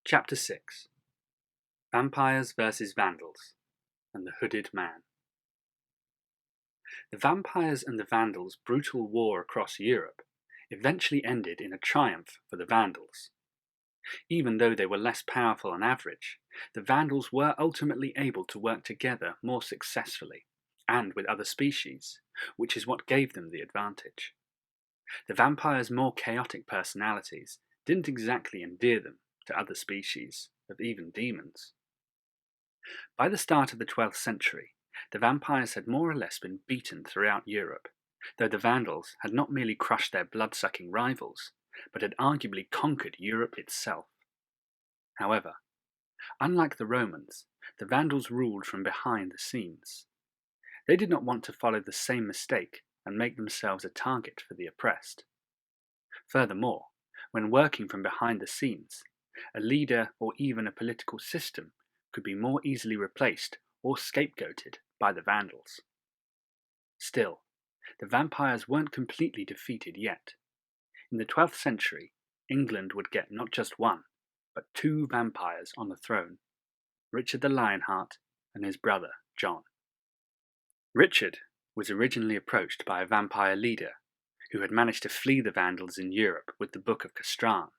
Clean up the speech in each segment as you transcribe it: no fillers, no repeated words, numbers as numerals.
Chapter 6 Vampires vs. Vandals and the Hooded Man. The Vampires and the Vandals' brutal war across Europe eventually ended in a triumph for the Vandals. Even though they were less powerful on average, the Vandals were ultimately able to work together more successfully, and with other species, which is what gave them the advantage. The vampires' more chaotic personalities didn't exactly endear them to other species, of even demons. By the start of the 12th century, the vampires had more or less been beaten throughout Europe, though the Vandals had not merely crushed their blood-sucking rivals, but had arguably conquered Europe itself. However, unlike the Romans, the Vandals ruled from behind the scenes. They did not want to follow the same mistake and make themselves a target for the oppressed. Furthermore, when working from behind the scenes, a leader or even a political system could be more easily replaced or scapegoated by the Vandals. Still, the vampires weren't completely defeated yet. In the 12th century, England would get not just one, but two vampires on the throne, Richard the Lionheart and his brother John. Richard was originally approached by a vampire leader who had managed to flee the Vandals in Europe with the Book of Castran.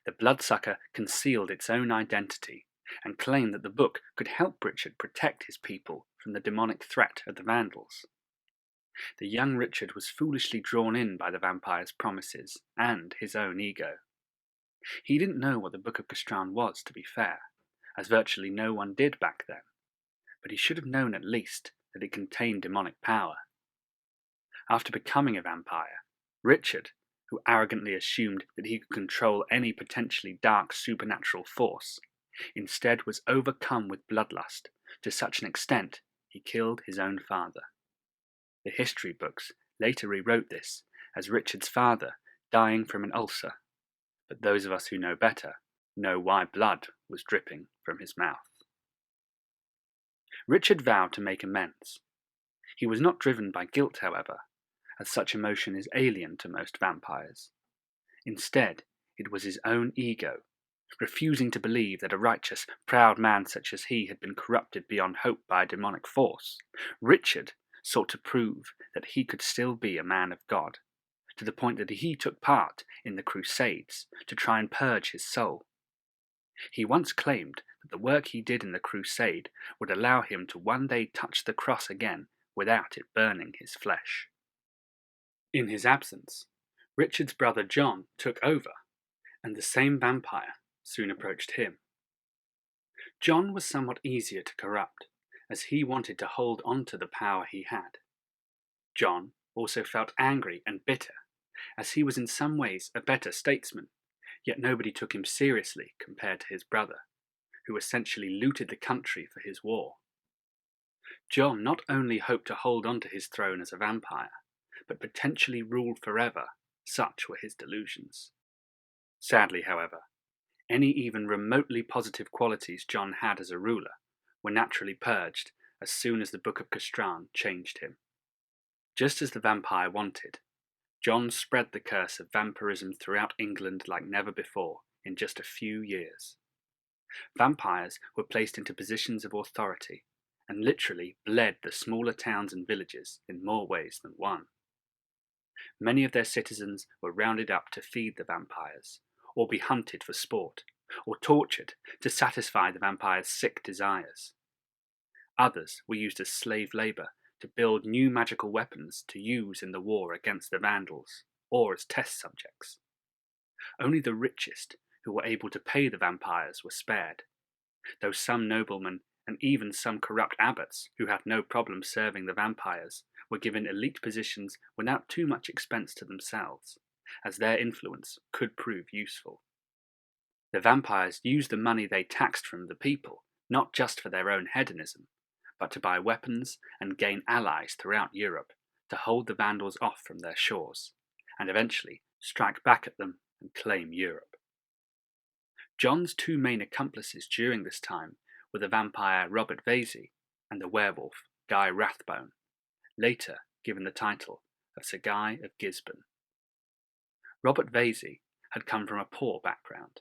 The bloodsucker concealed its own identity and claimed that the book could help Richard protect his people from the demonic threat of the Vandals. The young Richard was foolishly drawn in by the vampire's promises and his own ego. He didn't know what the Book of Castran was, to be fair, as virtually no one did back then, but he should have known at least that it contained demonic power. After becoming a vampire, Richard, who arrogantly assumed that he could control any potentially dark supernatural force, instead was overcome with bloodlust to such an extent he killed his own father. The history books later rewrote this as Richard's father dying from an ulcer, but those of us who know better know why blood was dripping from his mouth. Richard vowed to make amends. He was not driven by guilt, however, as such emotion is alien to most vampires. Instead, it was his own ego, refusing to believe that a righteous, proud man such as he had been corrupted beyond hope by a demonic force. Richard sought to prove that he could still be a man of God, to the point that he took part in the Crusades to try and purge his soul. He once claimed that the work he did in the crusade would allow him to one day touch the cross again without it burning his flesh. In his absence, Richard's brother John took over, and the same vampire soon approached him. John was somewhat easier to corrupt, as he wanted to hold on to the power he had. John also felt angry and bitter, as he was in some ways a better statesman, yet nobody took him seriously compared to his brother, who essentially looted the country for his war. John not only hoped to hold on to his throne as a vampire, but potentially ruled forever. Such were his delusions. Sadly, however, any even remotely positive qualities John had as a ruler were naturally purged as soon as the Book of Castran changed him. Just as the vampire wanted, John spread the curse of vampirism throughout England like never before in just a few years. Vampires were placed into positions of authority and literally bled the smaller towns and villages in more ways than one. Many of their citizens were rounded up to feed the vampires, or be hunted for sport, or tortured to satisfy the vampire's sick desires. Others were used as slave labour to build new magical weapons to use in the war against the Vandals, or as test subjects. Only the richest who were able to pay the vampires were spared, though some noblemen and even some corrupt abbots who had no problem serving the vampires were given elite positions without too much expense to themselves, as their influence could prove useful. The vampires used the money they taxed from the people, not just for their own hedonism, but to buy weapons and gain allies throughout Europe to hold the Vandals off from their shores, and eventually strike back at them and claim Europe. John's two main accomplices during this time were the vampire Robert Vasey and the werewolf Guy Rathbone, later given the title of Sir Guy of Gisborne. Robert Vasey had come from a poor background.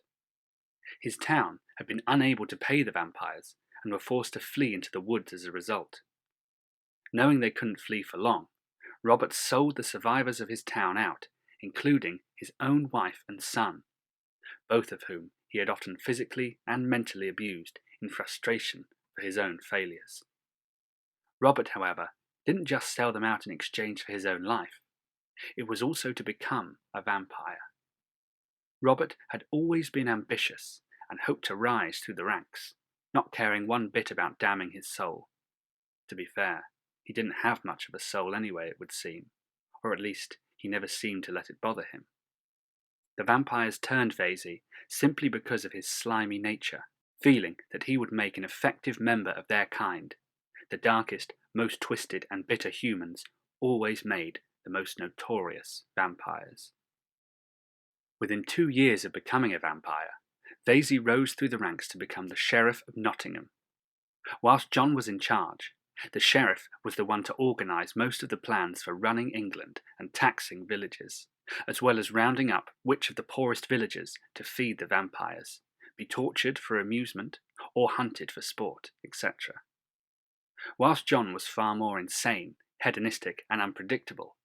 His town had been unable to pay the vampires and were forced to flee into the woods as a result. Knowing they couldn't flee for long, Robert sold the survivors of his town out, including his own wife and son, both of whom he had often physically and mentally abused in frustration for his own failures. Robert, however, didn't just sell them out in exchange for his own life. It was also to become a vampire. Robert had always been ambitious and hoped to rise through the ranks, not caring one bit about damning his soul. To be fair, he didn't have much of a soul anyway, it would seem, or at least he never seemed to let it bother him. The vampires turned Vasey simply because of his slimy nature, feeling that he would make an effective member of their kind. The darkest, most twisted and bitter humans always made the most notorious vampires. Within 2 years of becoming a vampire, Vasey rose through the ranks to become the Sheriff of Nottingham. Whilst John was in charge, the sheriff was the one to organise most of the plans for running England and taxing villages, as well as rounding up which of the poorest villagers to feed the vampires, be tortured for amusement, or hunted for sport, etc. Whilst John was far more insane, hedonistic, and unpredictable,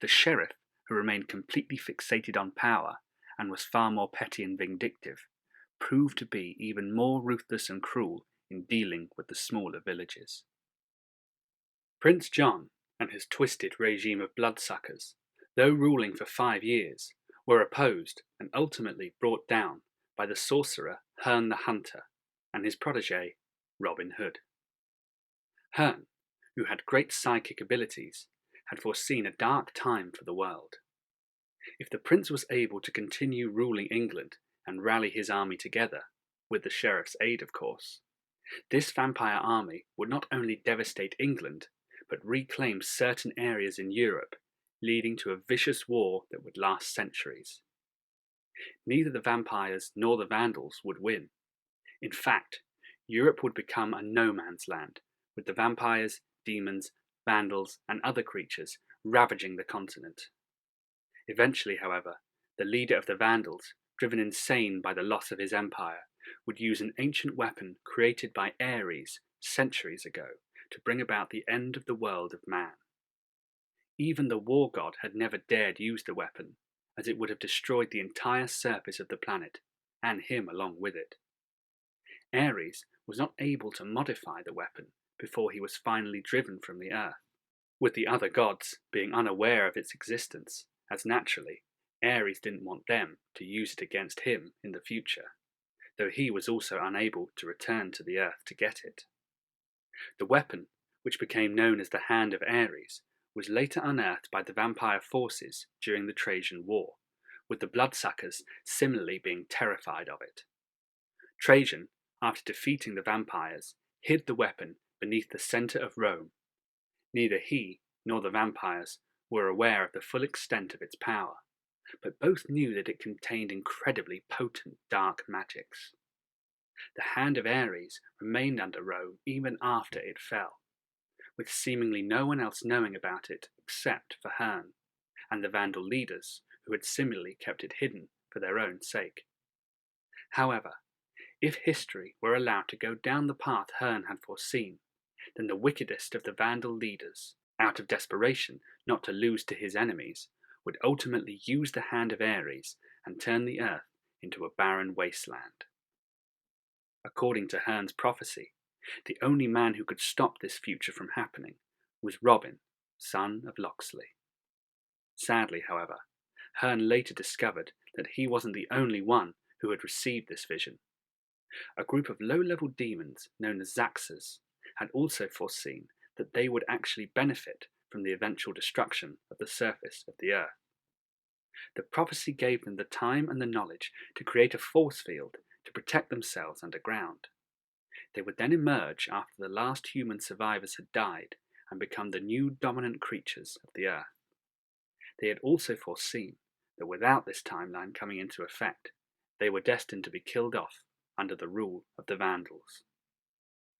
the sheriff, who remained completely fixated on power and was far more petty and vindictive, proved to be even more ruthless and cruel in dealing with the smaller villages. Prince John and his twisted regime of bloodsuckers, though ruling for 5 years, were opposed and ultimately brought down by the sorcerer Herne the Hunter and his protégé Robin Hood. Herne, who had great psychic abilities, had foreseen a dark time for the world. If the prince was able to continue ruling England and rally his army together, with the sheriff's aid of course, this vampire army would not only devastate England, but reclaim certain areas in Europe, leading to a vicious war that would last centuries. Neither the vampires nor the vandals would win. In fact, Europe would become a no-man's land, with the vampires, demons, vandals, and other creatures ravaging the continent. Eventually, however, the leader of the Vandals, driven insane by the loss of his empire, would use an ancient weapon created by Ares centuries ago to bring about the end of the world of man. Even the war god had never dared use the weapon, as it would have destroyed the entire surface of the planet, and him along with it. Ares was not able to modify the weapon before he was finally driven from the earth, with the other gods being unaware of its existence, as naturally, Ares didn't want them to use it against him in the future, though he was also unable to return to the earth to get it. The weapon, which became known as the Hand of Ares, was later unearthed by the vampire forces during the Trojan War, with the bloodsuckers similarly being terrified of it. Trajan, after defeating the vampires, hid the weapon beneath the centre of Rome. Neither he nor the vampires were aware of the full extent of its power, but both knew that it contained incredibly potent dark magics. The Hand of Ares remained under Rome even after it fell, with seemingly no one else knowing about it except for Herne, and the Vandal leaders, who had similarly kept it hidden for their own sake. However, if history were allowed to go down the path Herne had foreseen, then the wickedest of the Vandal leaders, out of desperation not to lose to his enemies, would ultimately use the Hand of Ares and turn the earth into a barren wasteland. According to Herne's prophecy, the only man who could stop this future from happening was Robin, son of Locksley. Sadly, however, Herne later discovered that he wasn't the only one who had received this vision. A group of low-level demons known as Zaxxas had also foreseen that they would actually benefit from the eventual destruction of the surface of the earth. The prophecy gave them the time and the knowledge to create a force field to protect themselves underground. They would then emerge after the last human survivors had died and become the new dominant creatures of the earth. They had also foreseen that without this timeline coming into effect, they were destined to be killed off under the rule of the Vandals.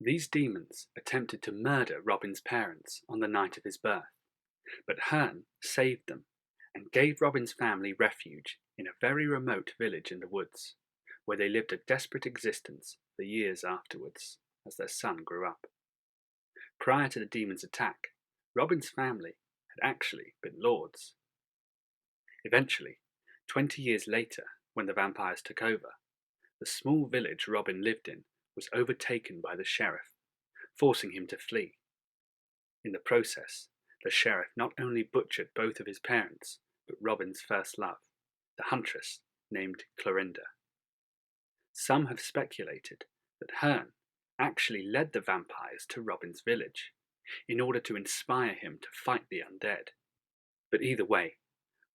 These demons attempted to murder Robin's parents on the night of his birth, but Herne saved them and gave Robin's family refuge in a very remote village in the woods, where they lived a desperate existence for years afterwards as their son grew up. Prior to the demon's attack, Robin's family had actually been lords. Eventually, 20 years later, when the vampires took over, the small village Robin lived in was overtaken by the sheriff, forcing him to flee. In the process, the sheriff not only butchered both of his parents, but Robin's first love, the huntress named Clorinda. Some have speculated that Herne actually led the vampires to Robin's village in order to inspire him to fight the undead. But either way,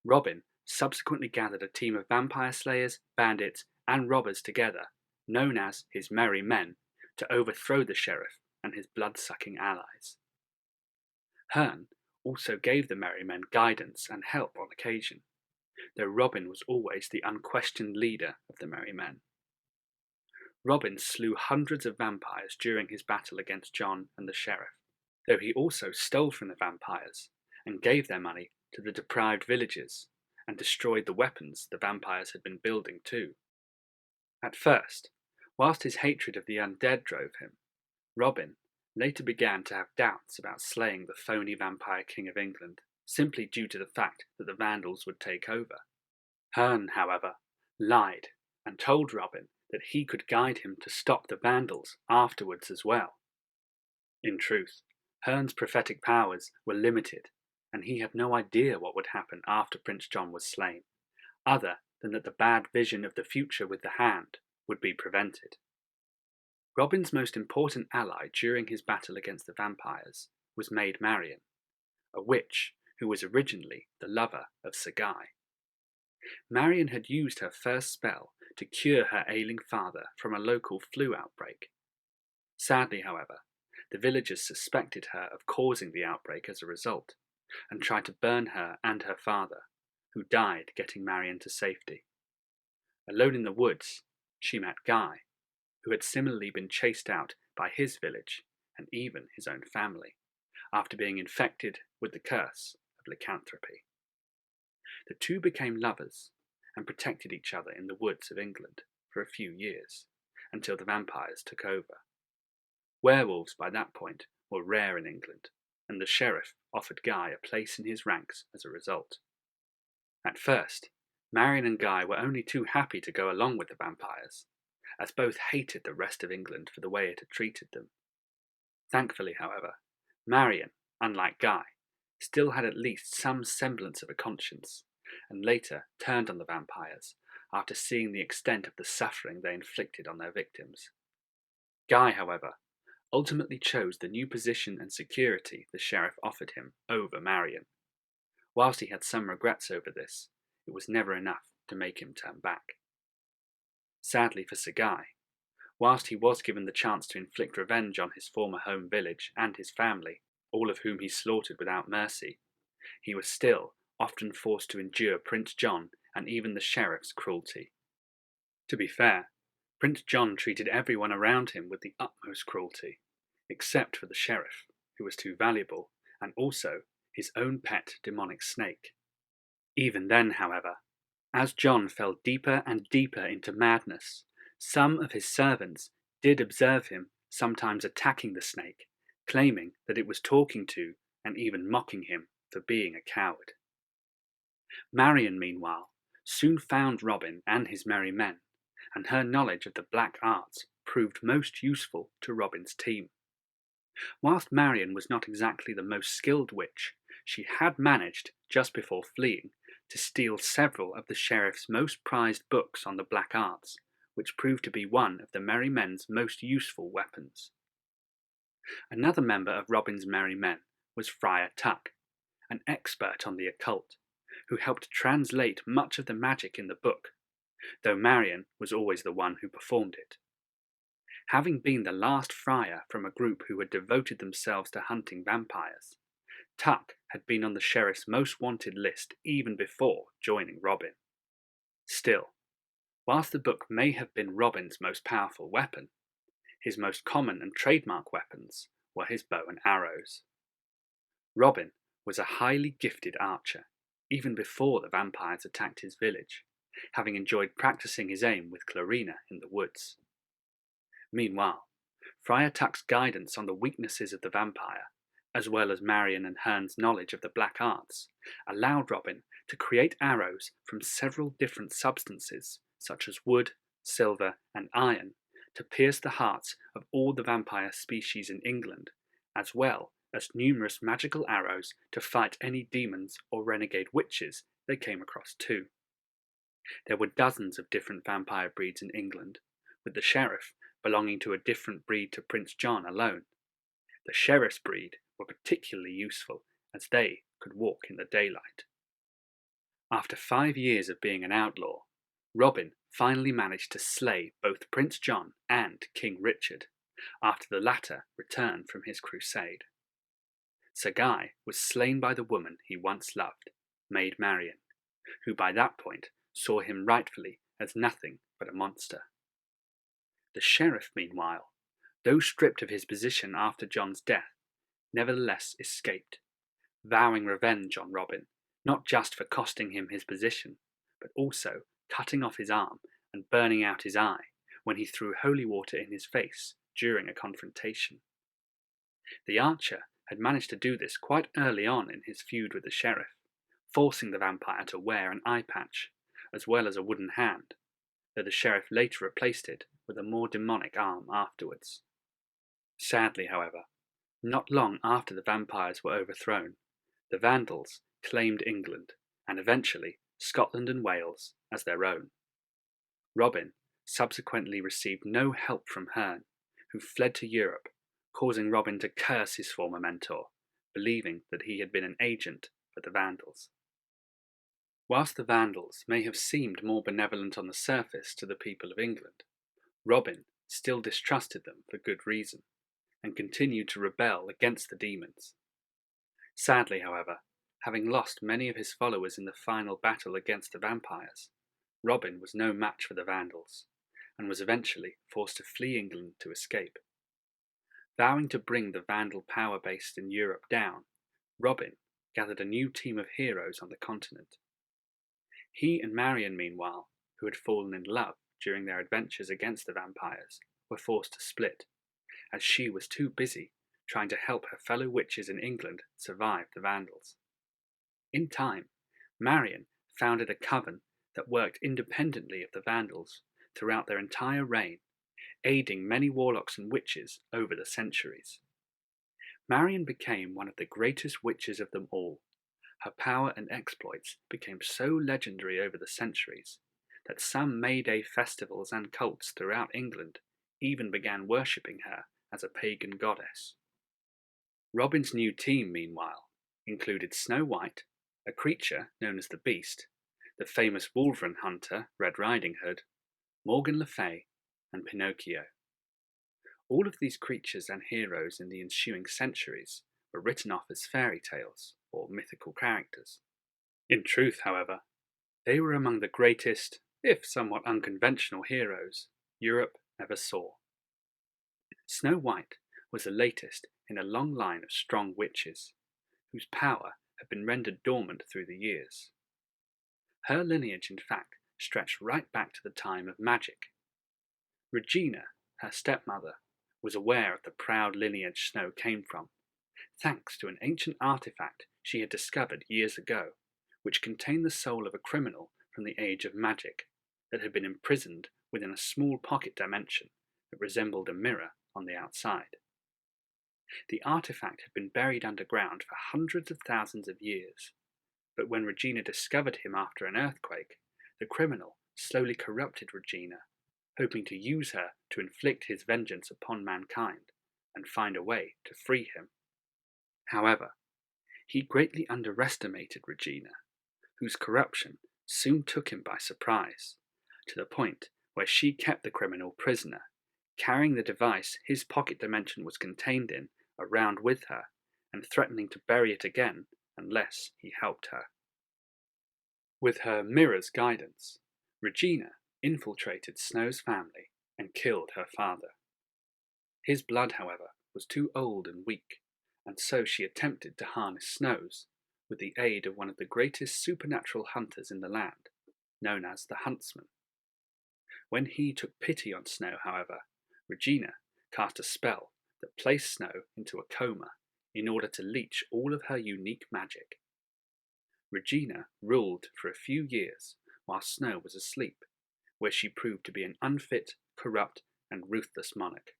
Robin subsequently gathered a team of vampire slayers, bandits, and robbers together, known as his Merry Men, to overthrow the sheriff and his blood-sucking allies. Herne also gave the Merry Men guidance and help on occasion, though Robin was always the unquestioned leader of the Merry Men. Robin slew hundreds of vampires during his battle against John and the sheriff, though he also stole from the vampires and gave their money to the deprived villagers and destroyed the weapons the vampires had been building too. At first, whilst his hatred of the undead drove him, Robin later began to have doubts about slaying the phony vampire king of England, simply due to the fact that the vandals would take over. Herne, however, lied and told Robin that he could guide him to stop the vandals afterwards as well. In truth, Herne's prophetic powers were limited, and he had no idea what would happen after Prince John was slain, other than that the bad vision of the future with the hand would be prevented. Robin's most important ally during his battle against the vampires was Maid Marian, a witch who was originally the lover of Sir Guy. Marian had used her first spell to cure her ailing father from a local flu outbreak. Sadly, however, the villagers suspected her of causing the outbreak as a result, and tried to burn her and her father, who died getting Marian to safety. Alone in the woods, she met Guy, who had similarly been chased out by his village and even his own family, after being infected with the curse of lycanthropy. The two became lovers and protected each other in the woods of England for a few years, until the vampires took over. Werewolves by that point were rare in England, and the sheriff offered Guy a place in his ranks as a result. At first, Marian and Guy were only too happy to go along with the vampires, as both hated the rest of England for the way it had treated them. Thankfully, however, Marian, unlike Guy, still had at least some semblance of a conscience, and later turned on the vampires after seeing the extent of the suffering they inflicted on their victims. Guy, however, ultimately chose the new position and security the sheriff offered him over Marian. Whilst he had some regrets over this, it was never enough to make him turn back. Sadly for Sir Guy, whilst he was given the chance to inflict revenge on his former home village and his family, all of whom he slaughtered without mercy, he was still often forced to endure Prince John and even the sheriff's cruelty. To be fair, Prince John treated everyone around him with the utmost cruelty, except for the sheriff, who was too valuable, and also his own pet demonic snake. Even then, however, as John fell deeper and deeper into madness, some of his servants did observe him sometimes attacking the snake, claiming that it was talking to and even mocking him for being a coward. Marian, meanwhile, soon found Robin and his merry men, and her knowledge of the black arts proved most useful to Robin's team. Whilst Marian was not exactly the most skilled witch, she had managed, just before fleeing, to steal several of the sheriff's most prized books on the black arts, which proved to be one of the merry men's most useful weapons. Another member of Robin's merry men was Friar Tuck, an expert on the occult, who helped translate much of the magic in the book, though Marian was always the one who performed it. Having been the last friar from a group who had devoted themselves to hunting vampires, Tuck had been on the sheriff's most wanted list even before joining Robin. Still, whilst the book may have been Robin's most powerful weapon, his most common and trademark weapons were his bow and arrows. Robin was a highly gifted archer, even before the vampires attacked his village, having enjoyed practicing his aim with Clarina in the woods. Meanwhile, Friar Tuck's guidance on the weaknesses of the vampire, as well as Marion and Hearn's knowledge of the black arts, allowed Robin to create arrows from several different substances, such as wood, silver, and iron, to pierce the hearts of all the vampire species in England, as well as numerous magical arrows to fight any demons or renegade witches they came across too. There were dozens of different vampire breeds in England, with the sheriff belonging to a different breed to Prince John alone. The sheriff's breed were particularly useful, as they could walk in the daylight. After 5 years of being an outlaw, Robin finally managed to slay both Prince John and King Richard, after the latter returned from his crusade. Sir Guy was slain by the woman he once loved, Maid Marian, who by that point saw him rightfully as nothing but a monster. The sheriff, meanwhile, though stripped of his position after John's death, nevertheless escaped, vowing revenge on Robin, not just for costing him his position, but also cutting off his arm and burning out his eye when he threw holy water in his face during a confrontation. The archer had managed to do this quite early on in his feud with the sheriff, forcing the vampire to wear an eye patch, as well as a wooden hand, though the sheriff later replaced it with a more demonic arm afterwards. Sadly, however, not long after the vampires were overthrown, the Vandals claimed England, and eventually Scotland and Wales, as their own. Robin subsequently received no help from Hearn, who fled to Europe, causing Robin to curse his former mentor, believing that he had been an agent for the Vandals. Whilst the Vandals may have seemed more benevolent on the surface to the people of England, Robin still distrusted them for good reason, and continued to rebel against the demons. Sadly, however, having lost many of his followers in the final battle against the vampires, Robin was no match for the Vandals, and was eventually forced to flee England to escape. Vowing to bring the Vandal power based in Europe down, Robin gathered a new team of heroes on the continent. He and Marion, meanwhile, who had fallen in love during their adventures against the vampires, were forced to split, as she was too busy trying to help her fellow witches in England survive the Vandals. In time, Marion founded a coven that worked independently of the Vandals throughout their entire reign, aiding many warlocks and witches over the centuries. Marion became one of the greatest witches of them all. Her power and exploits became so legendary over the centuries that some May Day festivals and cults throughout England even began worshipping her as a pagan goddess. Robin's new team, meanwhile, included Snow White, a creature known as the Beast, the famous Wolverine hunter Red Riding Hood, Morgan Le Fay, and Pinocchio. All of these creatures and heroes in the ensuing centuries were written off as fairy tales or mythical characters. In truth, however, they were among the greatest, if somewhat unconventional heroes Europe ever saw. Snow White was the latest in a long line of strong witches, whose power had been rendered dormant through the years. Her lineage, in fact, stretched right back to the time of magic. Regina, her stepmother, was aware of the proud lineage Snow came from, thanks to an ancient artifact she had discovered years ago, which contained the soul of a criminal from the age of magic that had been imprisoned within a small pocket dimension that resembled a mirror on the outside. The artifact had been buried underground for hundreds of thousands of years, but when Regina discovered him after an earthquake, the criminal slowly corrupted Regina, hoping to use her to inflict his vengeance upon mankind and find a way to free him. However, he greatly underestimated Regina, whose corruption soon took him by surprise, to the point where she kept the criminal prisoner, carrying the device his pocket dimension was contained in around with her, and threatening to bury it again unless he helped her. With her mirror's guidance, Regina infiltrated Snow's family and killed her father. His blood, however, was too old and weak, and so she attempted to harness Snow's with the aid of one of the greatest supernatural hunters in the land, known as the Huntsman. When he took pity on Snow, however, Regina cast a spell that placed Snow into a coma in order to leech all of her unique magic. Regina ruled for a few years while Snow was asleep, where she proved to be an unfit, corrupt, and ruthless monarch.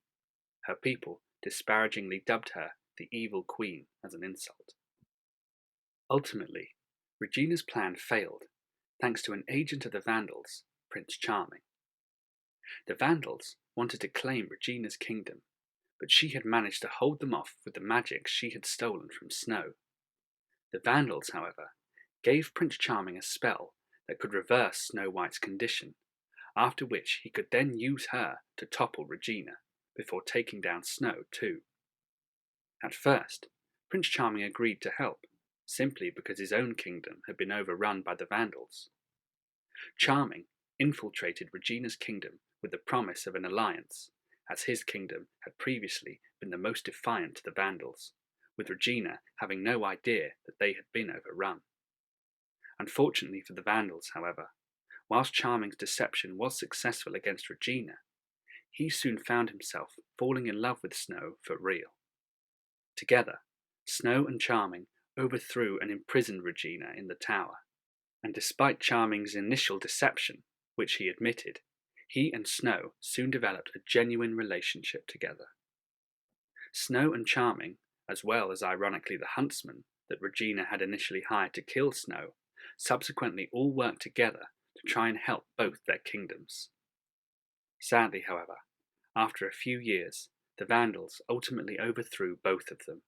Her people disparagingly dubbed her the Evil Queen as an insult. Ultimately, Regina's plan failed, thanks to an agent of the Vandals, Prince Charming. The Vandals wanted to claim Regina's kingdom, but she had managed to hold them off with the magic she had stolen from Snow. The Vandals, however, gave Prince Charming a spell that could reverse Snow White's condition, after which he could then use her to topple Regina, before taking down Snow too. At first, Prince Charming agreed to help, simply because his own kingdom had been overrun by the Vandals. Charming infiltrated Regina's kingdom with the promise of an alliance, as his kingdom had previously been the most defiant to the Vandals, with Regina having no idea that they had been overrun. Unfortunately for the Vandals, however, whilst Charming's deception was successful against Regina, he soon found himself falling in love with Snow for real. Together, Snow and Charming overthrew and imprisoned Regina in the tower, and despite Charming's initial deception, which he admitted, he and Snow soon developed a genuine relationship together. Snow and Charming, as well as ironically the huntsman that Regina had initially hired to kill Snow, subsequently all worked together to try and help both their kingdoms. Sadly, however, after a few years, the Vandals ultimately overthrew both of them.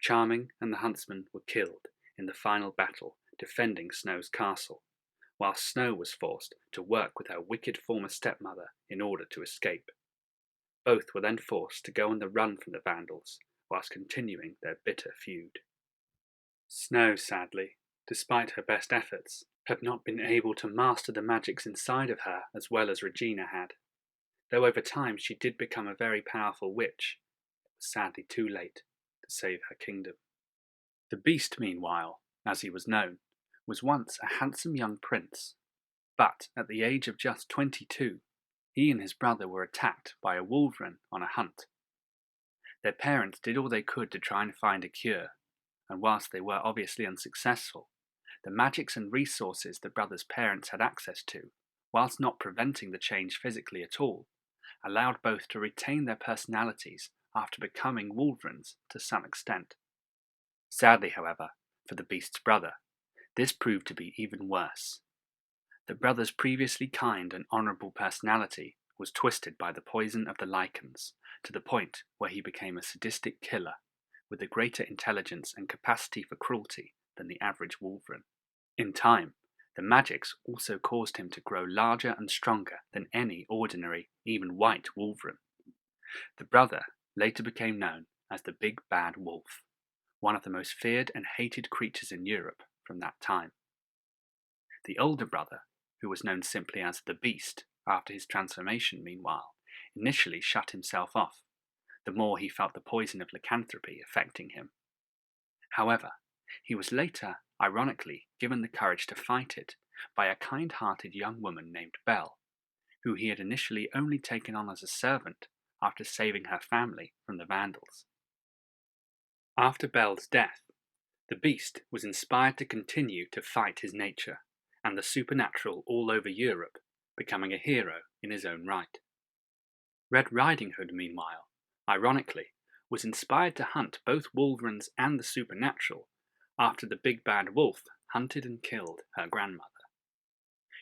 Charming and the huntsman were killed in the final battle defending Snow's castle, while Snow was forced to work with her wicked former stepmother in order to escape. Both were then forced to go on the run from the Vandals, whilst continuing their bitter feud. Snow, sadly, despite her best efforts, had not been able to master the magics inside of her as well as Regina had. Though over time she did become a very powerful witch, it was sadly too late to save her kingdom. The Beast, meanwhile, as he was known, was once a handsome young prince, but at the age of just 22, he and his brother were attacked by a wolverine on a hunt. Their parents did all they could to try and find a cure, and whilst they were obviously unsuccessful, the magics and resources the brother's parents had access to, whilst not preventing the change physically at all, allowed both to retain their personalities after becoming wolverines to some extent. Sadly, however, for the Beast's brother, this proved to be even worse. The brother's previously kind and honourable personality was twisted by the poison of the lichens, to the point where he became a sadistic killer, with a greater intelligence and capacity for cruelty than the average wolverine. In time, the magics also caused him to grow larger and stronger than any ordinary, even white wolverine. The brother later became known as the Big Bad Wolf, one of the most feared and hated creatures in Europe from that time. The older brother, who was known simply as the Beast after his transformation, meanwhile, initially shut himself off, the more he felt the poison of lycanthropy affecting him. However, he was later, ironically, given the courage to fight it by a kind-hearted young woman named Belle, who he had initially only taken on as a servant after saving her family from the Vandals. After Belle's death, the Beast was inspired to continue to fight his nature and the supernatural all over Europe, becoming a hero in his own right. Red Riding Hood, meanwhile, ironically, was inspired to hunt both wolverines and the supernatural after the Big Bad Wolf hunted and killed her grandmother.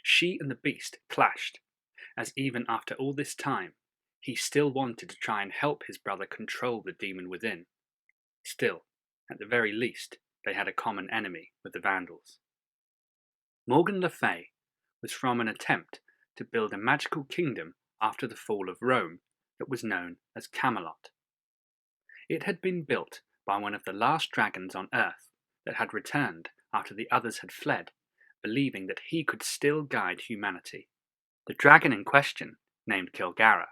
She and the Beast clashed, as even after all this time, he still wanted to try and help his brother control the demon within. Still, at the very least, they had a common enemy with the Vandals. Morgan Le Fay was from an attempt to build a magical kingdom after the fall of Rome that was known as Camelot. It had been built by one of the last dragons on Earth that had returned after the others had fled, believing that he could still guide humanity. The dragon in question, named Kilgara,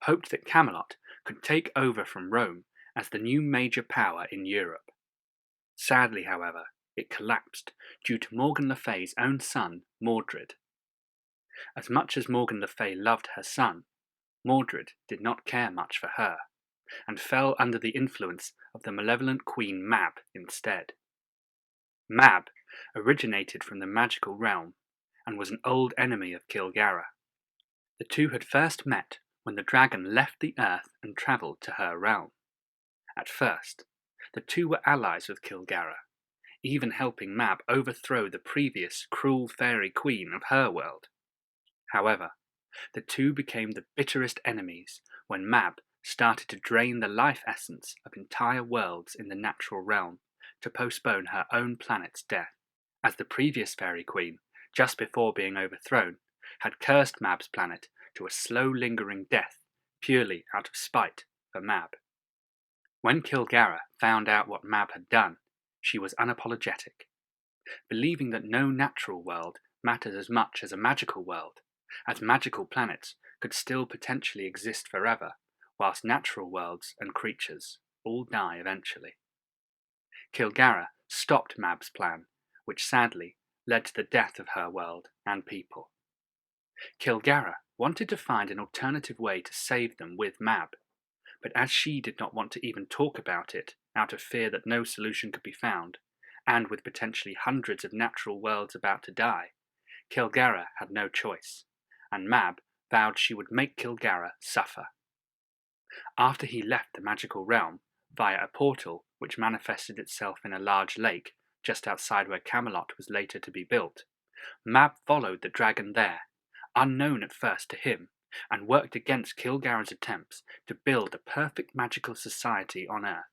hoped that Camelot could take over from Rome as the new major power in Europe. Sadly, however, it collapsed due to Morgan Le Fay's own son, Mordred, As much as Morgan Le Fay loved her son, Mordred did not care much for her, and fell under the influence of the malevolent Queen Mab instead. Mab originated from the magical realm and was an old enemy of Kilgara. The two had first met when the dragon left the earth and travelled to her realm. At first, the two were allies with Kilgara, even helping Mab overthrow the previous cruel fairy queen of her world. However, the two became the bitterest enemies when Mab started to drain the life essence of entire worlds in the natural realm to postpone her own planet's death, as the previous fairy queen, just before being overthrown, had cursed Mab's planet to a slow lingering death purely out of spite for Mab. When Kilgara found out what Mab had done, she was unapologetic, believing that no natural world mattered as much as a magical world, as magical planets could still potentially exist forever, whilst natural worlds and creatures all die eventually. Kilgara stopped Mab's plan, which sadly led to the death of her world and people. Kilgara wanted to find an alternative way to save them with Mab, but as she did not want to even talk about it out of fear that no solution could be found, and with potentially hundreds of natural worlds about to die, Kilgara had no choice, and Mab vowed she would make Kilgara suffer. After he left the magical realm via a portal which manifested itself in a large lake just outside where Camelot was later to be built, Mab followed the dragon there, unknown at first to him, and worked against Kilgara's attempts to build a perfect magical society on Earth,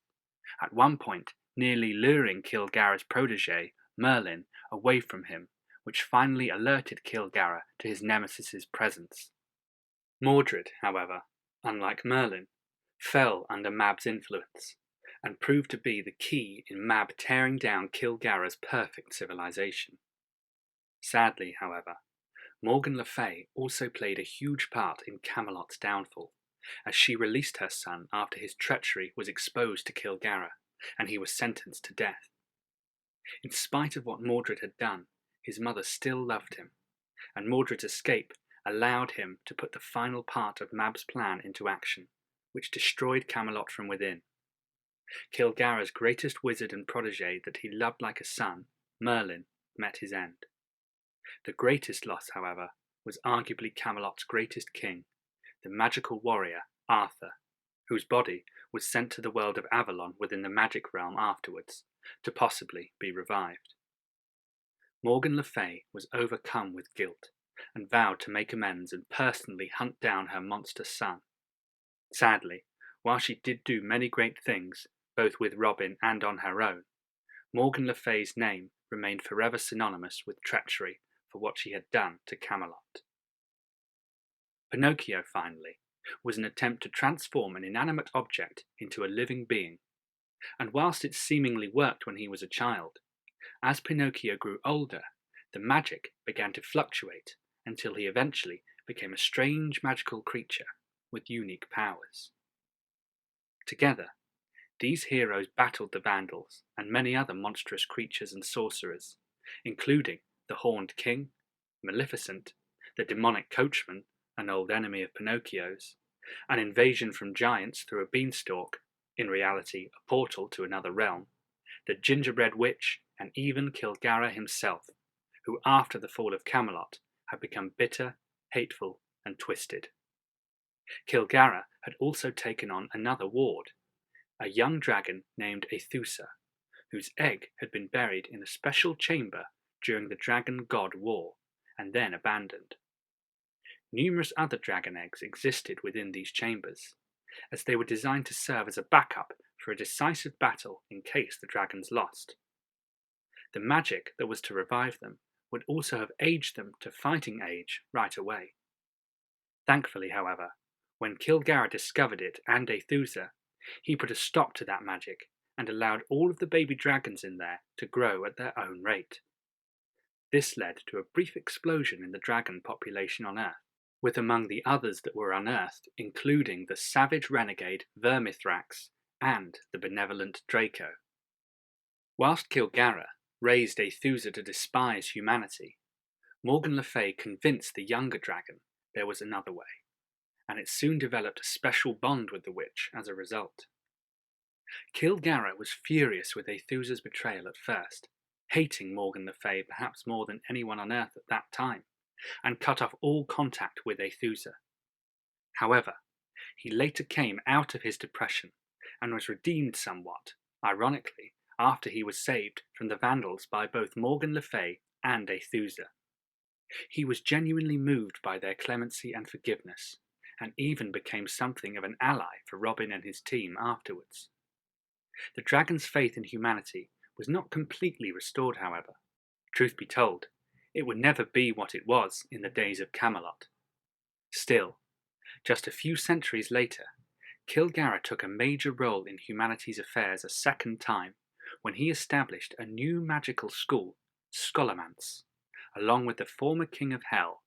at one point nearly luring Kilgara's protege, Merlin, away from him, which finally alerted Kilgara to his nemesis's presence. Mordred, however, unlike Merlin, fell under Mab's influence, and proved to be the key in Mab tearing down Kilgara's perfect civilization. Sadly, however, Morgan Le Fay also played a huge part in Camelot's downfall, as she released her son after his treachery was exposed to Kilgara, and he was sentenced to death. In spite of what Mordred had done, his mother still loved him, and Mordred's escape allowed him to put the final part of Mab's plan into action, which destroyed Camelot from within. Kilgara's greatest wizard and protege that he loved like a son, Merlin, met his end. The greatest loss, however, was arguably Camelot's greatest king, the magical warrior Arthur, whose body was sent to the world of Avalon within the magic realm afterwards, to possibly be revived. Morgan Le Fay was overcome with guilt, and vowed to make amends and personally hunt down her monster son. Sadly, while she did do many great things, both with Robin and on her own, Morgan Le Fay's name remained forever synonymous with treachery for what she had done to Camelot. Pinocchio, finally, was an attempt to transform an inanimate object into a living being, and whilst it seemingly worked when he was a child, as Pinocchio grew older, the magic began to fluctuate until he eventually became a strange magical creature with unique powers. Together, these heroes battled the vandals and many other monstrous creatures and sorcerers, including the Horned King, Maleficent, the demonic coachman, an old enemy of Pinocchio's, an invasion from giants through a beanstalk, in reality a portal to another realm, the gingerbread witch, and even Kilgara himself, who after the fall of Camelot had become bitter, hateful, and twisted. Kilgara had also taken on another ward, a young dragon named Aethusa, whose egg had been buried in a special chamber during the Dragon God War, and then abandoned. Numerous other dragon eggs existed within these chambers, as they were designed to serve as a backup for a decisive battle in case the dragons lost. The magic that was to revive them would also have aged them to fighting age right away. Thankfully, however, when Kilgara discovered it and Aethusa, he put a stop to that magic and allowed all of the baby dragons in there to grow at their own rate. This led to a brief explosion in the dragon population on Earth, with among the others that were unearthed including the savage renegade Vermithrax and the benevolent Draco. Whilst Kilgara raised Aethusa to despise humanity, Morgan Le Fay convinced the younger dragon there was another way, and it soon developed a special bond with the witch as a result. Kilgara was furious with Aethusa's betrayal at first, hating Morgan Le Fay perhaps more than anyone on Earth at that time, and cut off all contact with Aethusa. However, he later came out of his depression and was redeemed somewhat, ironically, after he was saved from the Vandals by both Morgan Le Fay and Aethusa. He was genuinely moved by their clemency and forgiveness, and even became something of an ally for Robin and his team afterwards. The dragon's faith in humanity was not completely restored, however. Truth be told, it would never be what it was in the days of Camelot. Still, just a few centuries later, Kilgara took a major role in humanity's affairs a second time when he established a new magical school, Scholomance, along with the former king of hell,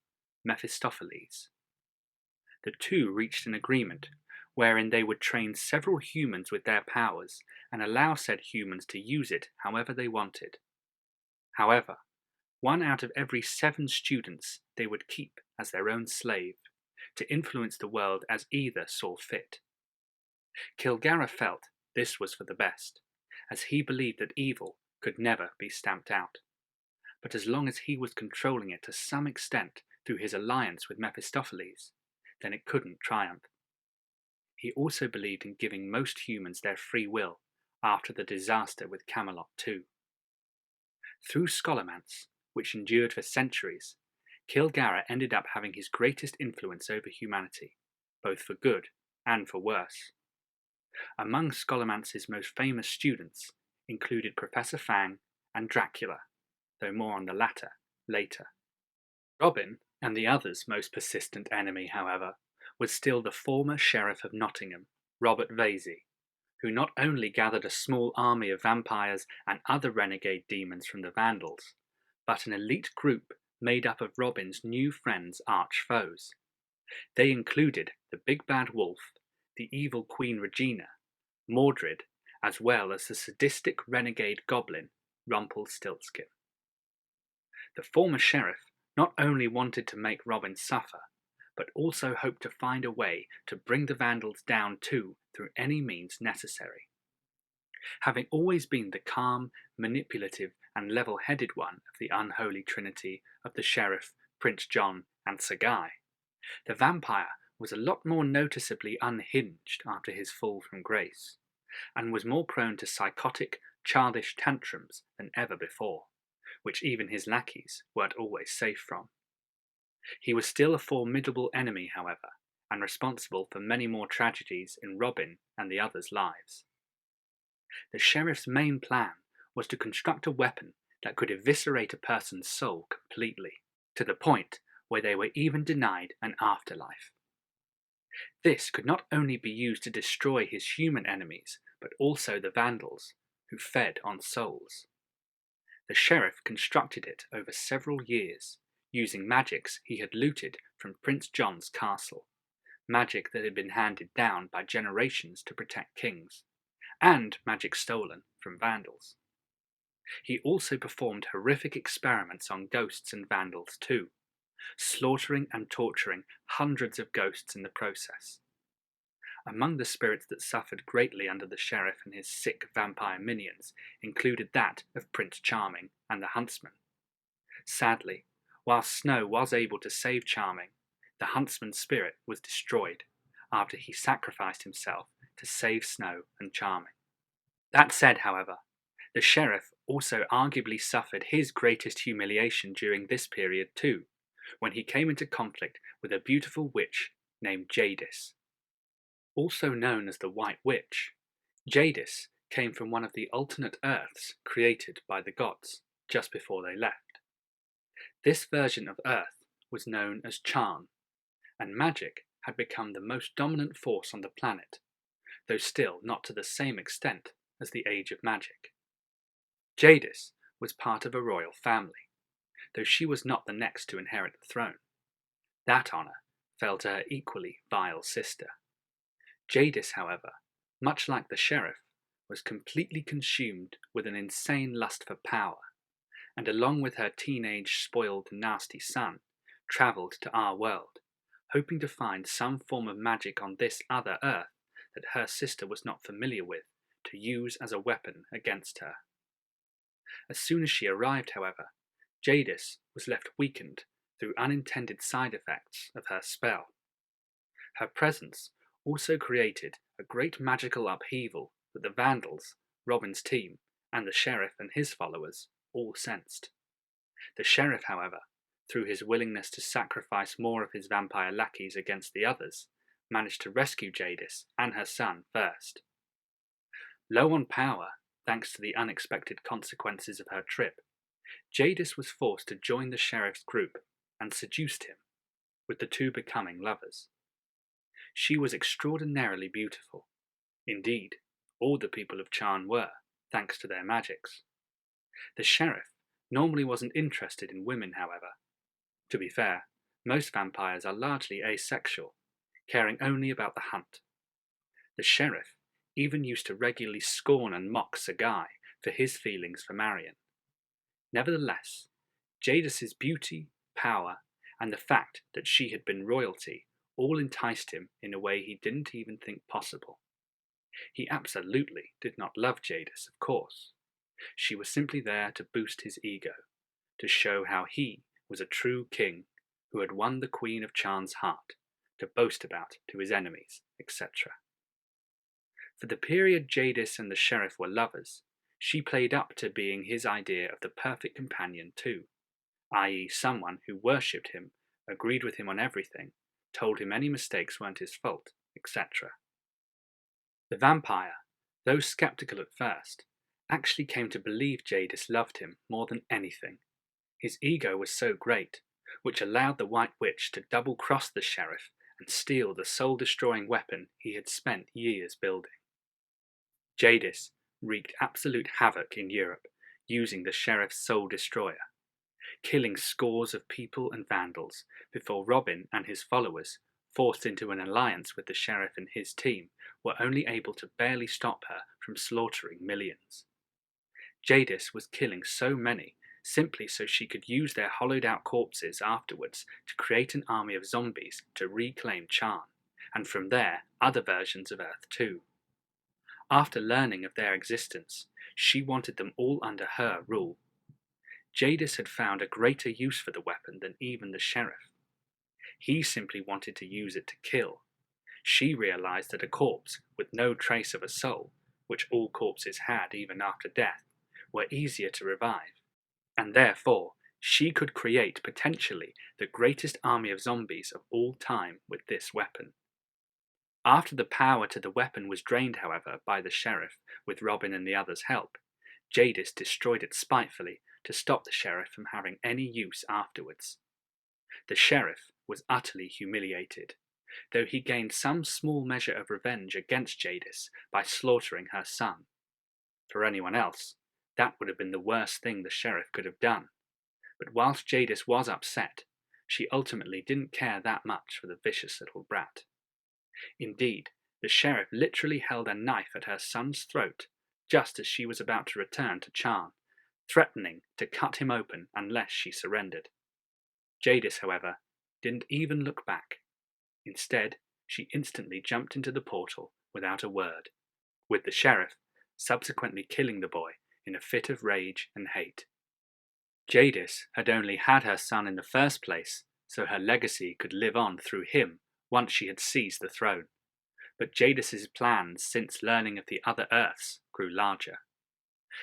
Mephistopheles. The two reached an agreement wherein they would train several humans with their powers and allow said humans to use it however they wanted. However, 1 out of every 7 students they would keep as their own slave, to influence the world as either saw fit. Kilgara felt this was for the best, as he believed that evil could never be stamped out. But as long as he was controlling it to some extent through his alliance with Mephistopheles, then it couldn't triumph. He also believed in giving most humans their free will after the disaster with Camelot too. Through Scholomance, which endured for centuries, Kilgara ended up having his greatest influence over humanity, both for good and for worse. Among Scolomance's most famous students included Professor Fang and Dracula, though more on the latter later. Robin, and the other's most persistent enemy, however, was still the former Sheriff of Nottingham, Robert Vasey, who not only gathered a small army of vampires and other renegade demons from the Vandals, but an elite group made up of Robin's new friends' arch-foes. They included the Big Bad Wolf, the evil Queen Regina, Mordred, as well as the sadistic renegade goblin, Rumpelstiltskin. The former sheriff not only wanted to make Robin suffer, but also hoped to find a way to bring the Vandals down too through any means necessary. Having always been the calm, manipulative, and level-headed one of the unholy trinity of the sheriff, Prince John, and Sir Guy, the vampire was a lot more noticeably unhinged after his fall from grace, and was more prone to psychotic, childish tantrums than ever before, which even his lackeys weren't always safe from. He was still a formidable enemy, however, and responsible for many more tragedies in Robin and the others' lives. The sheriff's main plan was to construct a weapon that could eviscerate a person's soul completely, to the point where they were even denied an afterlife. This could not only be used to destroy his human enemies, but also the Vandals, who fed on souls. The sheriff constructed it over several years, using magics he had looted from Prince John's castle, magic that had been handed down by generations to protect kings, and magic stolen from Vandals. He also performed horrific experiments on ghosts and Vandals too, slaughtering and torturing hundreds of ghosts in the process. Among the spirits that suffered greatly under the sheriff and his sick vampire minions included that of Prince Charming and the Huntsman. Sadly, while Snow was able to save Charming, the Huntsman's spirit was destroyed after he sacrificed himself to save Snow and Charming. That said, however, the sheriff also arguably suffered his greatest humiliation during this period too, when he came into conflict with a beautiful witch named Jadis. Also known as the White Witch, Jadis came from one of the alternate Earths created by the gods just before they left. This version of Earth was known as Charn, and magic had become the most dominant force on the planet, though still not to the same extent as the Age of Magic. Jadis was part of a royal family, though she was not the next to inherit the throne. That honour fell to her equally vile sister. Jadis, however, much like the sheriff, was completely consumed with an insane lust for power, and along with her teenage, spoiled, nasty son, travelled to our world, hoping to find some form of magic on this other Earth that her sister was not familiar with to use as a weapon against her. As soon as she arrived, however, Jadis was left weakened through unintended side effects of her spell. Her presence also created a great magical upheaval that the Vandals, Robin's team, and the sheriff and his followers all sensed. The sheriff, however, through his willingness to sacrifice more of his vampire lackeys against the others, managed to rescue Jadis and her son first. Low on power, thanks to the unexpected consequences of her trip, Jadis was forced to join the sheriff's group and seduced him, with the two becoming lovers. She was extraordinarily beautiful. Indeed, all the people of Charn were, thanks to their magics. The sheriff normally wasn't interested in women, however. To be fair, most vampires are largely asexual, caring only about the hunt. The sheriff even used to regularly scorn and mock Sir Guy for his feelings for Marion. Nevertheless, Jadis's beauty, power, and the fact that she had been royalty all enticed him in a way he didn't even think possible. He absolutely did not love Jadis, of course. She was simply there to boost his ego, to show how he was a true king who had won the Queen of Charn's heart, to boast about to his enemies, etc. For the period Jadis and the sheriff were lovers, she played up to being his idea of the perfect companion too, i.e. someone who worshipped him, agreed with him on everything, told him any mistakes weren't his fault, etc. The vampire, though skeptical at first, actually came to believe Jadis loved him more than anything. His ego was so great, which allowed the White Witch to double-cross the sheriff and steal the soul-destroying weapon he had spent years building. Jadis wreaked absolute havoc in Europe, using the sheriff's soul destroyer, killing scores of people and vandals before Robin and his followers, forced into an alliance with the sheriff and his team, were only able to barely stop her from slaughtering millions. Jadis was killing so many simply so she could use their hollowed-out corpses afterwards to create an army of zombies to reclaim Charn, and from there other versions of Earth too. After learning of their existence, she wanted them all under her rule. Jadis had found a greater use for the weapon than even the sheriff. He simply wanted to use it to kill. She realized that a corpse with no trace of a soul, which all corpses had even after death, were easier to revive, and therefore she could create potentially the greatest army of zombies of all time with this weapon. After the power to the weapon was drained, however, by the sheriff, with Robin and the others' help, Jadis destroyed it spitefully to stop the sheriff from having any use afterwards. The sheriff was utterly humiliated, though he gained some small measure of revenge against Jadis by slaughtering her son. For anyone else, that would have been the worst thing the sheriff could have done. But whilst Jadis was upset, she ultimately didn't care that much for the vicious little brat. Indeed, the sheriff literally held a knife at her son's throat just as she was about to return to Charn, threatening to cut him open unless she surrendered. Jadis, however, didn't even look back. Instead, she instantly jumped into the portal without a word, with the sheriff subsequently killing the boy in a fit of rage and hate. Jadis had only had her son in the first place so her legacy could live on through him once she had seized the throne, but Jadis's plans since learning of the other Earths grew larger.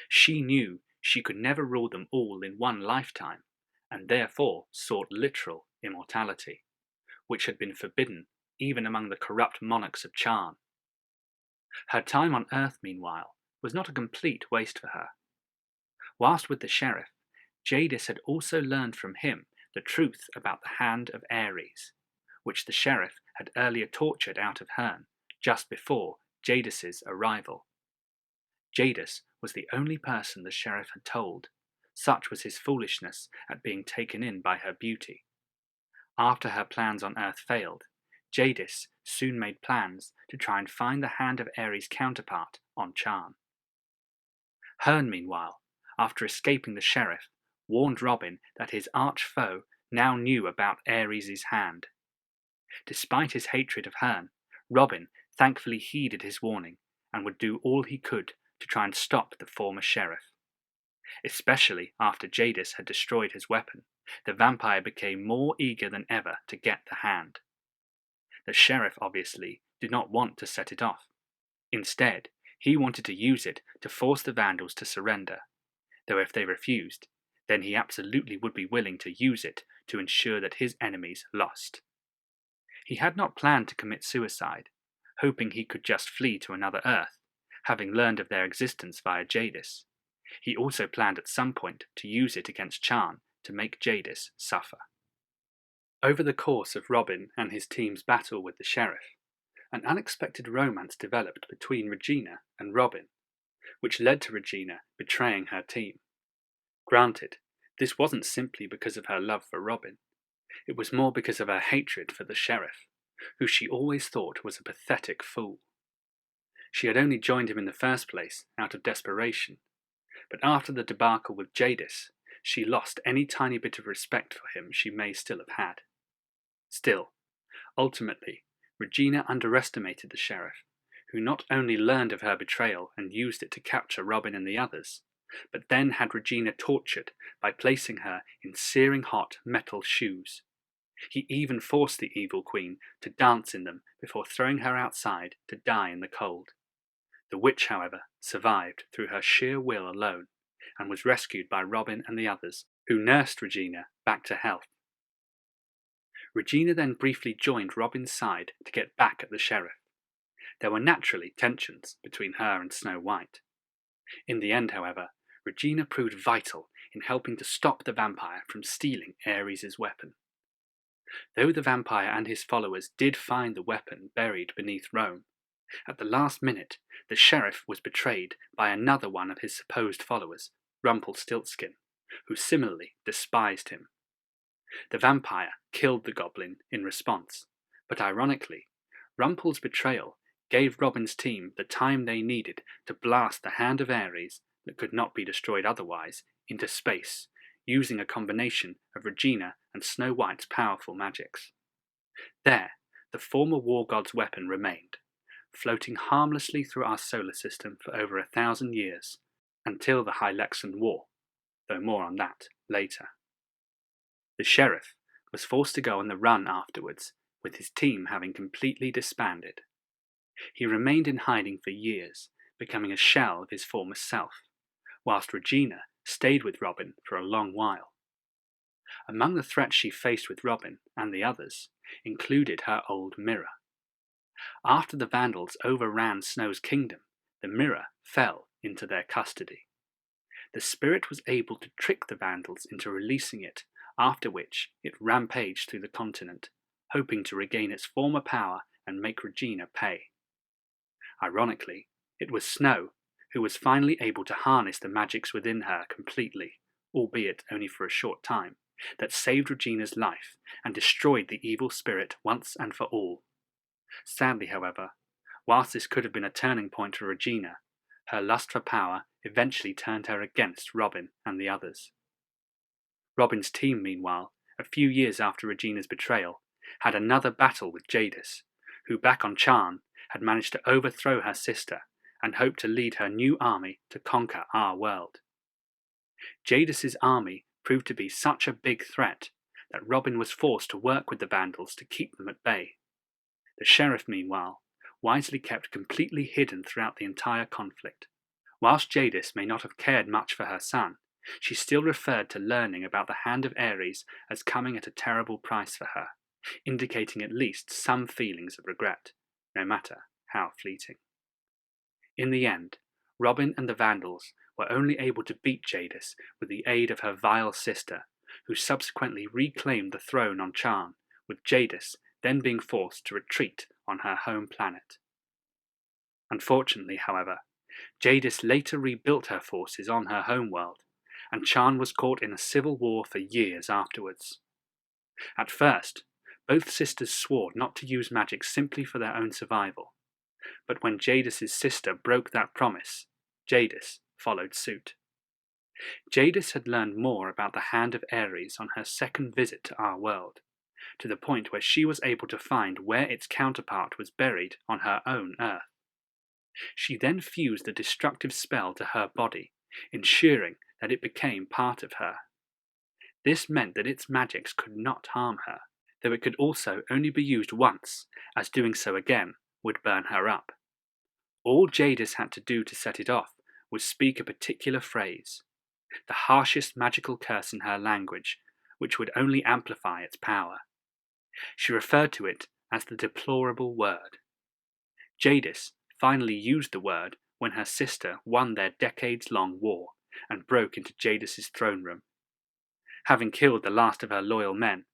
She knew she could never rule them all in one lifetime, and therefore sought literal immortality, which had been forbidden even among the corrupt monarchs of Charn. Her time on Earth, meanwhile, was not a complete waste for her. Whilst with the sheriff, Jadis had also learned from him the truth about the Hand of Ares, which the sheriff had earlier tortured out of Herne just before Jadis's arrival. Jadis was the only person the sheriff had told, such was his foolishness at being taken in by her beauty. After her plans on Earth failed, Jadis soon made plans to try and find the Hand of Ares' counterpart on Charn. Herne, meanwhile, after escaping the sheriff, warned Robin that his arch foe now knew about Ares' hand. Despite his hatred of Herne, Robin thankfully heeded his warning and would do all he could to try and stop the former sheriff. Especially after Jadis had destroyed his weapon, the vampire became more eager than ever to get the hand. The sheriff obviously did not want to set it off. Instead, he wanted to use it to force the vandals to surrender, though if they refused, then he absolutely would be willing to use it to ensure that his enemies lost. He had not planned to commit suicide, hoping he could just flee to another Earth, having learned of their existence via Jadis. He also planned at some point to use it against Charn to make Jadis suffer. Over the course of Robin and his team's battle with the sheriff, an unexpected romance developed between Regina and Robin, which led to Regina betraying her team. Granted, this wasn't simply because of her love for Robin. It was more because of her hatred for the sheriff, who she always thought was a pathetic fool. She had only joined him in the first place out of desperation, but after the debacle with Jadis, she lost any tiny bit of respect for him she may still have had. Still, ultimately, Regina underestimated the sheriff, who not only learned of her betrayal and used it to capture Robin and the others, but then had Regina tortured by placing her in searing hot metal shoes. He even forced the evil queen to dance in them before throwing her outside to die in the cold. The witch, however, survived through her sheer will alone, and was rescued by Robin and the others, who nursed Regina back to health. Regina then briefly joined Robin's side to get back at the sheriff. There were naturally tensions between her and Snow White. In the end, however, Regina proved vital in helping to stop the vampire from stealing Ares' weapon. Though the vampire and his followers did find the weapon buried beneath Rome, at the last minute the sheriff was betrayed by another one of his supposed followers, Rumpelstiltskin, who similarly despised him. The vampire killed the goblin in response, but ironically, Rumpel's betrayal gave Robin's team the time they needed to blast the hand of Ares, that could not be destroyed otherwise, into space, using a combination of Regina and Snow White's powerful magics. There, the former war god's weapon remained, floating harmlessly through our solar system for over 1,000 years, until the Hylexan War, though more on that later. The sheriff was forced to go on the run afterwards, with his team having completely disbanded. He remained in hiding for years, becoming a shell of his former self, whilst Regina stayed with Robin for a long while. Among the threats she faced with Robin and the others included her old mirror. After the vandals overran Snow's kingdom, the mirror fell into their custody. The spirit was able to trick the vandals into releasing it, after which it rampaged through the continent, hoping to regain its former power and make Regina pay. Ironically, it was Snow who was finally able to harness the magics within her completely, albeit only for a short time, that saved Regina's life and destroyed the evil spirit once and for all. Sadly, however, whilst this could have been a turning point for Regina, her lust for power eventually turned her against Robin and the others. Robin's team, meanwhile, a few years after Regina's betrayal, had another battle with Jadis, who back on Charn had managed to overthrow her sister and hoped to lead her new army to conquer our world. Jadis's army proved to be such a big threat that Robin was forced to work with the vandals to keep them at bay. The sheriff, meanwhile, wisely kept completely hidden throughout the entire conflict. Whilst Jadis may not have cared much for her son, she still referred to learning about the hand of Ares as coming at a terrible price for her, indicating at least some feelings of regret, no matter how fleeting. In the end, Robin and the vandals were only able to beat Jadis with the aid of her vile sister, who subsequently reclaimed the throne on Charn, with Jadis then being forced to retreat on her home planet. Unfortunately, however, Jadis later rebuilt her forces on her homeworld, and Charn was caught in a civil war for years afterwards. At first, both sisters swore not to use magic simply for their own survival, but when Jadis's sister broke that promise, Jadis followed suit. Jadis had learned more about the Hand of Ares on her second visit to our world, to the point where she was able to find where its counterpart was buried on her own Earth. She then fused the destructive spell to her body, ensuring that it became part of her. This meant that its magics could not harm her, though it could also only be used once, as doing so again would burn her up. All Jadis had to do to set it off was speak a particular phrase, the harshest magical curse in her language, which would only amplify its power. She referred to it as the deplorable word. Jadis finally used the word when her sister won their decades-long war and broke into Jadis's throne room. Having killed the last of her loyal men,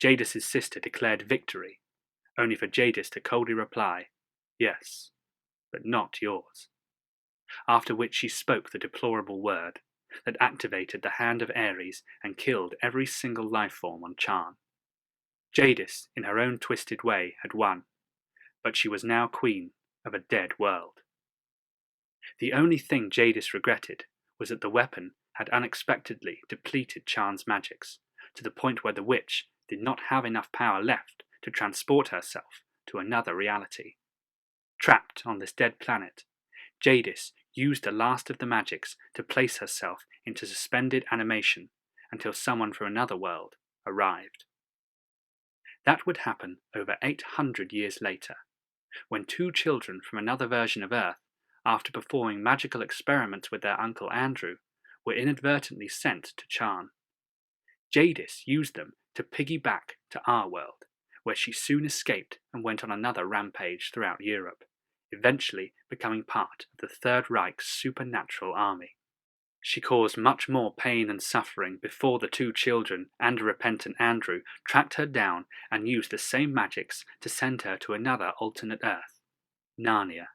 Jadis's sister declared victory, only for Jadis to coldly reply, "Yes, but not yours." After which she spoke the deplorable word that activated the Hand of Ares and killed every single life form on Charn. Jadis, in her own twisted way, had won, but she was now queen of a dead world. The only thing Jadis regretted was that the weapon had unexpectedly depleted Charn's magics, to the point where the witch did not have enough power left to transport herself to another reality. Trapped on this dead planet, Jadis used the last of the magics to place herself into suspended animation until someone from another world arrived. That would happen over 800 years later, when two children from another version of Earth, after performing magical experiments with their uncle Andrew, were inadvertently sent to Charn. Jadis used them to piggyback to our world, where she soon escaped and went on another rampage throughout Europe, eventually becoming part of the Third Reich's supernatural army. She caused much more pain and suffering before the two children and a repentant Andrew tracked her down and used the same magics to send her to another alternate Earth, Narnia.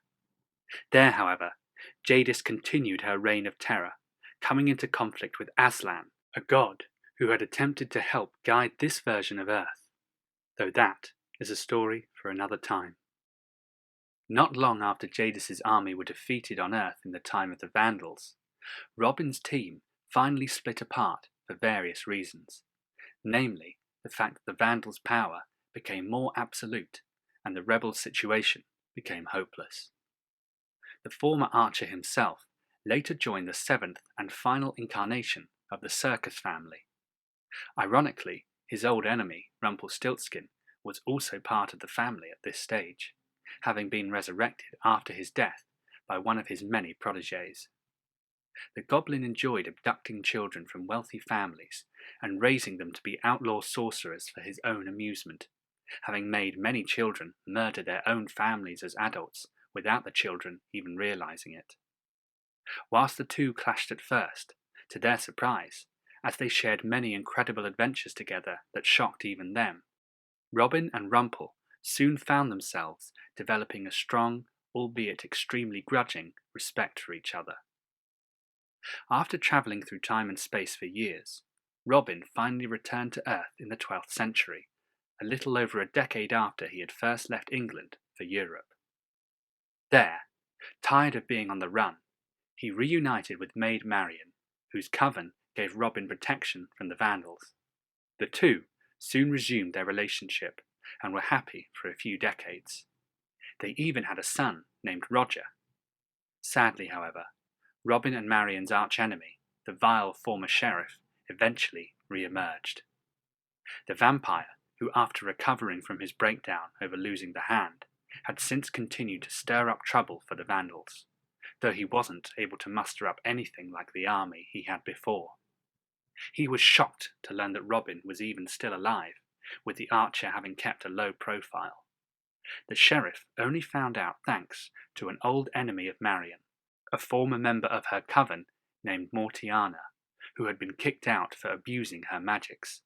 There, however, Jadis continued her reign of terror, coming into conflict with Aslan, a god who had attempted to help guide this version of Earth, though that is a story for another time. Not long after Jadis's army were defeated on Earth in the time of the Vandals, Robin's team finally split apart for various reasons, namely the fact that the Vandals' power became more absolute and the rebels' situation became hopeless. The former archer himself later joined the seventh and final incarnation of the circus family. Ironically, his old enemy, Rumpelstiltskin, was also part of the family at this stage, having been resurrected after his death by one of his many protégés. The goblin enjoyed abducting children from wealthy families and raising them to be outlaw sorcerers for his own amusement, having made many children murder their own families as adults without the children even realizing it. Whilst the two clashed at first, to their surprise, as they shared many incredible adventures together that shocked even them, Robin and Rumpel soon found themselves developing a strong, albeit extremely grudging, respect for each other. After travelling through time and space for years, Robin finally returned to Earth in the 12th century, a little over a decade after he had first left England for Europe. There, tired of being on the run, he reunited with Maid Marian, whose coven gave Robin protection from the Vandals. The two soon resumed their relationship and were happy for a few decades. They even had a son named Roger. Sadly, however, Robin and Marian's archenemy, the vile former sheriff, eventually re-emerged. The vampire, who after recovering from his breakdown over losing the hand, had since continued to stir up trouble for the Vandals, though he wasn't able to muster up anything like the army he had before. He was shocked to learn that Robin was even still alive, with the archer having kept a low profile. The sheriff only found out thanks to an old enemy of Marian, a former member of her coven named Mortiana, who had been kicked out for abusing her magics.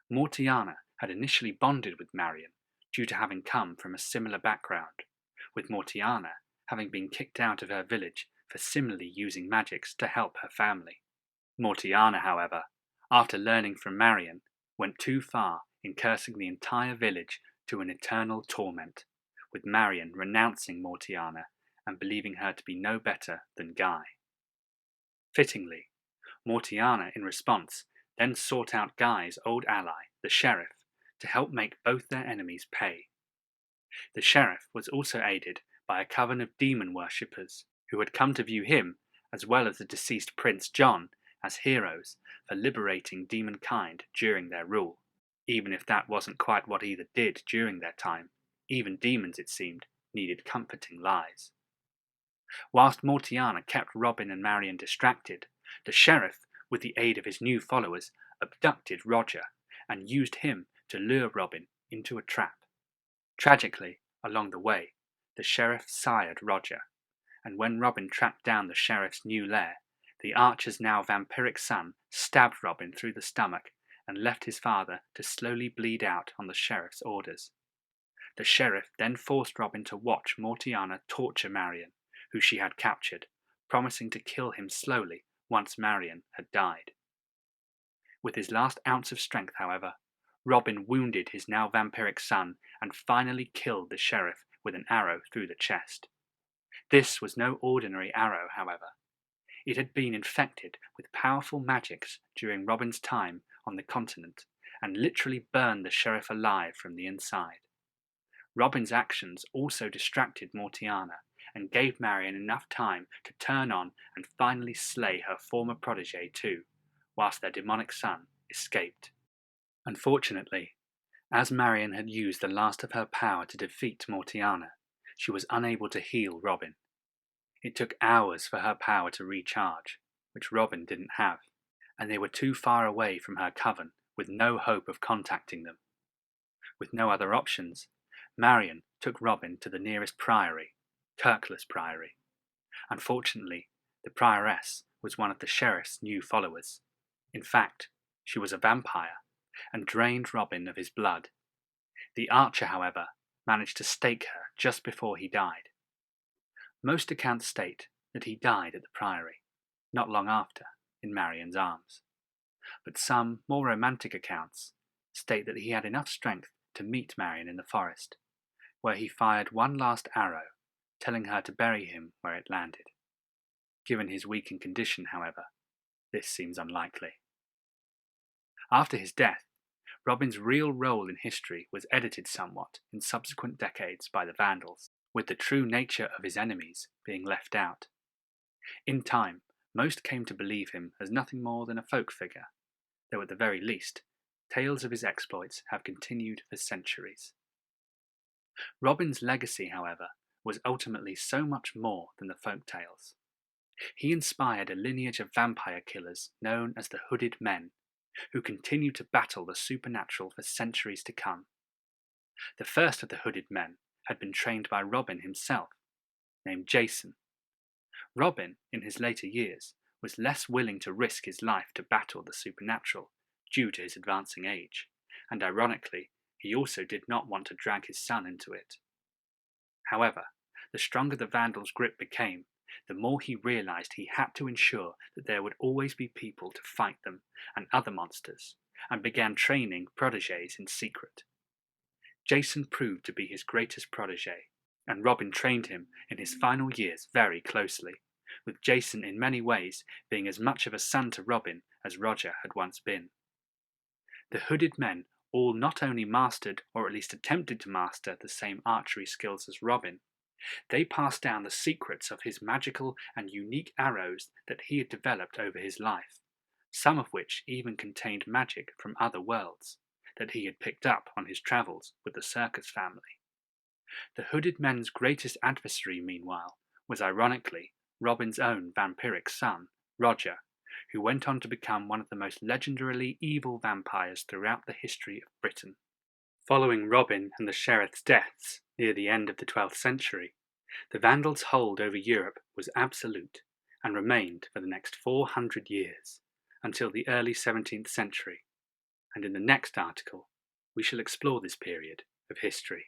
Mortiana had initially bonded with Marian due to having come from a similar background, with Mortiana having been kicked out of her village for similarly using magics to help her family. Mortiana, however, after learning from Marian, went too far in cursing the entire village to an eternal torment, with Marian renouncing Mortiana and believing her to be no better than Guy. Fittingly, Mortiana, in response, then sought out Guy's old ally, the Sheriff, to help make both their enemies pay. The Sheriff was also aided by a coven of demon worshippers who had come to view him, as well as the deceased Prince John, as heroes for liberating demonkind during their rule. Even if that wasn't quite what either did during their time, even demons, it seemed, needed comforting lies. Whilst Mortiana kept Robin and Marian distracted, the Sheriff, with the aid of his new followers, abducted Roger and used him to lure Robin into a trap. Tragically, along the way, the Sheriff sired Roger, and when Robin tracked down the Sheriff's new lair, the Archer's now vampiric son stabbed Robin through the stomach and left his father to slowly bleed out on the Sheriff's orders. The Sheriff then forced Robin to watch Mortiana torture Marian, who she had captured, promising to kill him slowly once Marian had died. With his last ounce of strength, however, Robin wounded his now vampiric son and finally killed the Sheriff with an arrow through the chest. This was no ordinary arrow, however. It had been infected with powerful magics during Robin's time on the continent and literally burned the Sheriff alive from the inside. Robin's actions also distracted Mortiana and gave Marian enough time to turn on and finally slay her former protege too, whilst their demonic son escaped. Unfortunately, as Marian had used the last of her power to defeat Mortiana, she was unable to heal Robin. It took hours for her power to recharge, which Robin didn't have, and they were too far away from her coven with no hope of contacting them. With no other options, Marian took Robin to the nearest priory, Kirkless Priory. Unfortunately, the prioress was one of the Sheriff's new followers. In fact, she was a vampire, and drained Robin of his blood. The Archer, however, managed to stake her just before he died. Most accounts state that he died at the priory, not long after, in Marian's arms. But some more romantic accounts state that he had enough strength to meet Marian in the forest, where he fired one last arrow, telling her to bury him where it landed. Given his weakened condition, however, this seems unlikely. After his death, Robin's real role in history was edited somewhat in subsequent decades by the Vandals, with the true nature of his enemies being left out. In time, most came to believe him as nothing more than a folk figure, though at the very least, tales of his exploits have continued for centuries. Robin's legacy, however, was ultimately so much more than the folk tales. He inspired a lineage of vampire killers known as the Hooded Men, who continued to battle the supernatural for centuries to come. The first of the Hooded Men had been trained by Robin himself, named Jason. Robin, in his later years, was less willing to risk his life to battle the supernatural due to his advancing age, and ironically, he also did not want to drag his son into it. However, the stronger the Vandals' grip became, the more he realized he had to ensure that there would always be people to fight them and other monsters, and began training protégés in secret. Jason proved to be his greatest protégé, and Robin trained him in his final years very closely, with Jason in many ways being as much of a son to Robin as Roger had once been. The Hooded Men all not only mastered, or at least attempted to master, the same archery skills as Robin, they passed down the secrets of his magical and unique arrows that he had developed over his life, some of which even contained magic from other worlds that he had picked up on his travels with the circus family. The Hooded Men's greatest adversary, meanwhile, was ironically Robin's own vampiric son, Roger, who went on to become one of the most legendarily evil vampires throughout the history of Britain. Following Robin and the Sheriff's deaths near the end of the 12th century, the Vandals' hold over Europe was absolute and remained for the next 400 years, until the early 17th century, and in the next article we shall explore this period of history.